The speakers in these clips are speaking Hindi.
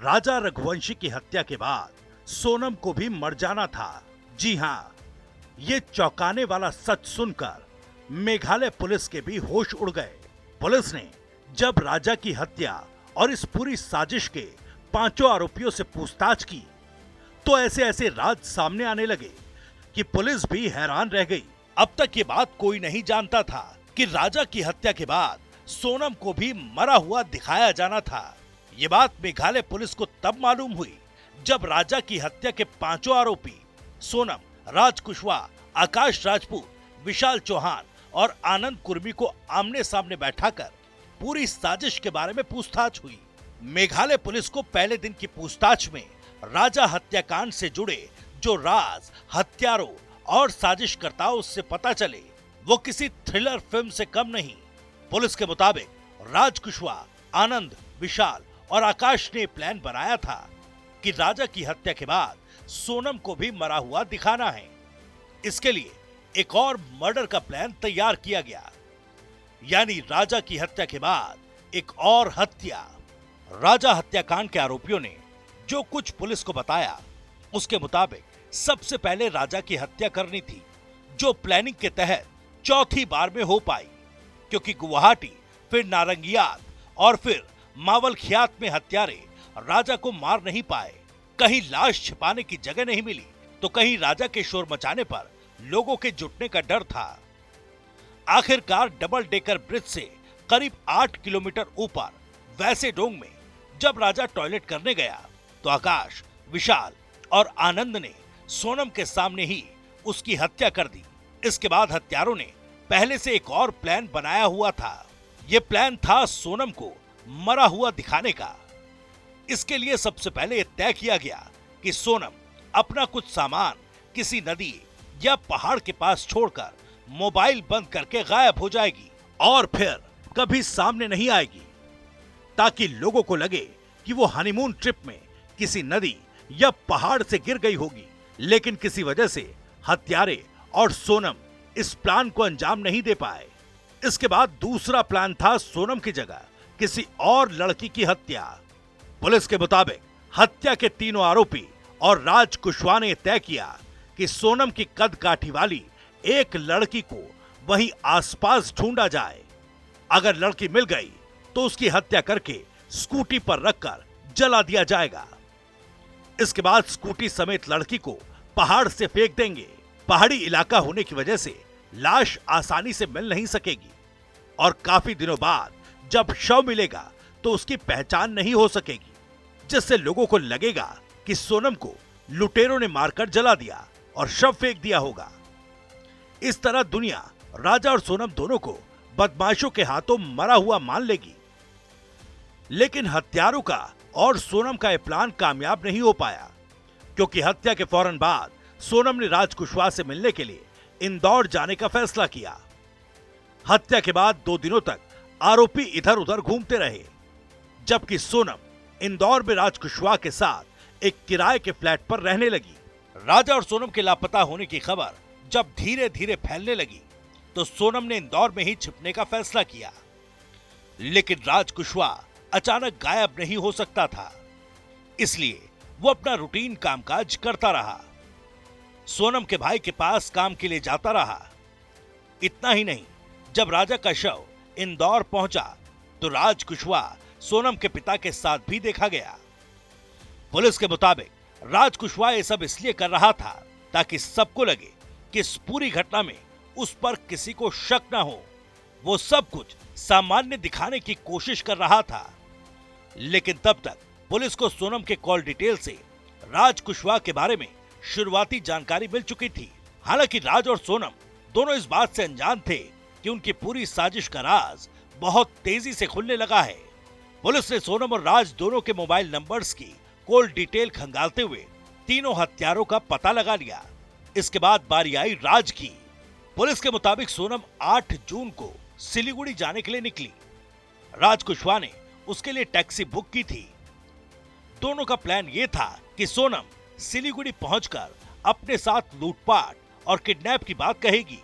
राजा रघुवंशी की हत्या के बाद सोनम को भी मर जाना था। जी हाँ, ये चौंकाने वाला सच सुनकर मेघालय पुलिस के भी होश उड़ गए। पुलिस ने जब राजा की हत्या और इस पूरी साजिश के पांचों आरोपियों से पूछताछ की तो ऐसे ऐसे राज सामने आने लगे कि पुलिस भी हैरान रह गई। अब तक ये बात कोई नहीं जानता था कि राजा की हत्या के बाद सोनम को भी मरा हुआ दिखाया जाना था। ये बात मेघालय पुलिस को तब मालूम हुई जब राजा की हत्या के पांचों आरोपी सोनम, राज कुशवाहा, आकाश राजपूत, विशाल चौहान और आनंद कुर्मी को आमने सामने बैठाकर पूरी साजिश के बारे में पूछताछ हुई। मेघालय पुलिस को पहले दिन की पूछताछ में राजा हत्याकांड से जुड़े जो राज, हत्यारों और साजिशकर्ताओं से पता चले वो किसी थ्रिलर फिल्म से कम नहीं। पुलिस के मुताबिक राज कुशवाहा, आनंद, विशाल और आकाश ने प्लान बनाया था कि राजा की हत्या के बाद सोनम को भी मरा हुआ दिखाना है। इसके लिए एक और मर्डर का प्लान तैयार किया गया, यानी राजा की हत्या के बाद एक और हत्या। राजा हत्याकांड के आरोपियों ने जो कुछ पुलिस को बताया उसके मुताबिक सबसे पहले राजा की हत्या करनी थी, जो प्लानिंग के तहत चौथी बार में हो पाई, क्योंकि गुवाहाटी, फिर नारंगियाल और फिर मावलखियात में हत्यारे राजा को मार नहीं पाए। कहीं लाश छिपाने की जगह नहीं मिली तो कहीं राजा के शोर मचाने पर लोगों के जुटने का डर था। आखिरकार डबल डेकर ब्रिज से करीब 8 किलोमीटर ऊपर वैसे डोंग में जब राजा टॉयलेट करने गया तो आकाश, विशाल और आनंद ने सोनम के सामने ही उसकी हत्या कर दी। इसके बाद हत्यारों ने पहले से एक और प्लान बनाया हुआ था। यह प्लान था सोनम को मरा हुआ दिखाने का। इसके लिए सबसे पहले यह तय किया गया कि सोनम अपना कुछ सामान किसी नदी या पहाड़ के पास छोड़कर मोबाइल बंद करके गायब हो जाएगी और फिर कभी सामने नहीं आएगी, ताकि लोगों को लगे कि वो हनीमून ट्रिप में किसी नदी या पहाड़ से गिर गई होगी। लेकिन किसी वजह से हत्यारे और सोनम इस प्लान को अंजाम नहीं दे पाए। इसके बाद दूसरा प्लान था सोनम की जगह किसी और लड़की की हत्या। पुलिस के मुताबिक हत्या के तीनों आरोपी और राज कुशवाहा ने तय किया कि सोनम की कद काठी वाली एक लड़की को वहीं आसपास ढूंढा जाए। अगर लड़की मिल गई तो उसकी हत्या करके स्कूटी पर रखकर जला दिया जाएगा। इसके बाद स्कूटी समेत लड़की को पहाड़ से फेंक देंगे। पहाड़ी इलाका होने की वजह से लाश आसानी से मिल नहीं सकेगी और काफी दिनों बाद जब शव मिलेगा तो उसकी पहचान नहीं हो सकेगी, जिससे लोगों को लगेगा कि सोनम को लुटेरों ने मारकर जला दिया और शव फेंक दिया होगा। इस तरह दुनिया राजा और सोनम दोनों को बदमाशों के हाथों मरा हुआ मान लेगी। लेकिन हत्यारों का और सोनम का यह प्लान कामयाब नहीं हो पाया, क्योंकि हत्या के फौरन बाद सोनम ने राज कुशवाहा से मिलने के लिए इंदौर जाने का फैसला किया। हत्या के बाद 2 दिनों तक आरोपी इधर उधर घूमते रहे, जबकि सोनम इंदौर में राज कुशवाहा के साथ एक किराए के फ्लैट पर रहने लगी। राजा और सोनम के लापता होने की खबर जब धीरे धीरे फैलने लगी तो सोनम ने इंदौर में ही छिपने का फैसला किया। लेकिन राज कुशवाहा अचानक गायब नहीं हो सकता था, इसलिए वो अपना रूटीन कामकाज करता रहा। सोनम के भाई के पास काम के लिए जाता रहा। इतना ही नहीं, जब राजा का शव इंदौर पहुंचा तो राज कुशवाहा सोनम के पिता के साथ भी देखा गया। पुलिस के मुताबिक राज कुशवाहा ये सब इसलिए कर रहा था ताकि सबको लगे कि इस पूरी घटना में उस पर किसी को शक न हो। वो सब कुछ सामान्य दिखाने की कोशिश कर रहा था। लेकिन तब तक पुलिस को सोनम के कॉल डिटेल से राज कुशवाहा के बारे में शुरुआती जानकारी मिल चुकी थी। हालांकि राज और सोनम दोनों इस बात से अनजान थे कि उनकी पूरी साजिश का राज बहुत तेजी से खुलने लगा है। पुलिस ने सोनम और राज दोनों के मोबाइल नंबर्स की कॉल डिटेल खंगालते हुए तीनों हत्यारों का पता लगा लिया। इसके बाद बारी आई राज की। पुलिस के मुताबिक सोनम 8 जून को सिलीगुड़ी जाने के लिए निकली। राज कुशवाहा ने उसके लिए टैक्सी बुक की थी। दोनों का प्लान यह था कि सोनम सिलीगुड़ी पहुंचकर अपने साथ लूटपाट और किडनैप की बात कहेगी,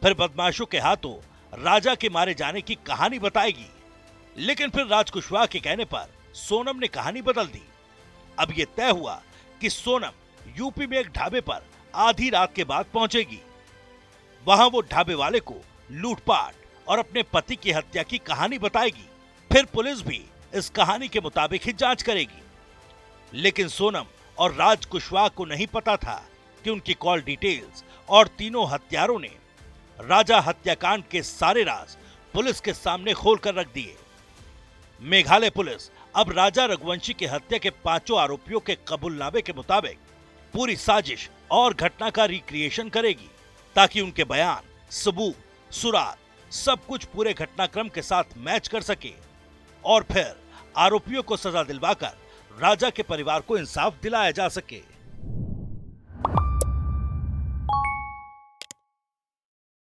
फिर बदमाशों के हाथों राजा के मारे जाने की कहानी बताएगी। लेकिन फिर राज कुशवाहा के कहने पर सोनम ने कहानी बदल दी। अब यह तय हुआ कि सोनम यूपी में एक ढाबे पर आधी रात के बाद पहुंचेगी। वहां वो ढाबे वाले को लूटपाट और अपने पति की हत्या की कहानी बताएगी। फिर पुलिस भी इस कहानी के मुताबिक ही जांच करेगी। लेकिन सोनम और राज कुशवाहा को नहीं पता था कि उनकी कॉल डिटेल्स और तीनों हत्यारों ने राजा हत्याकांड के सारे राज पुलिस के सामने खोलकर रख दिए। मेघालय पुलिस अब राजा रघुवंशी की हत्या के 5 आरोपियों के कबूलनामे के मुताबिक पूरी साजिश और घटना का रिक्रिएशन करेगी, ताकि उनके बयान, सबूत, सुराग सब कुछ पूरे घटनाक्रम के साथ मैच कर सके और फिर आरोपियों को सजा दिलवाकर राजा के परिवार को इंसाफ दिलाया जा सके।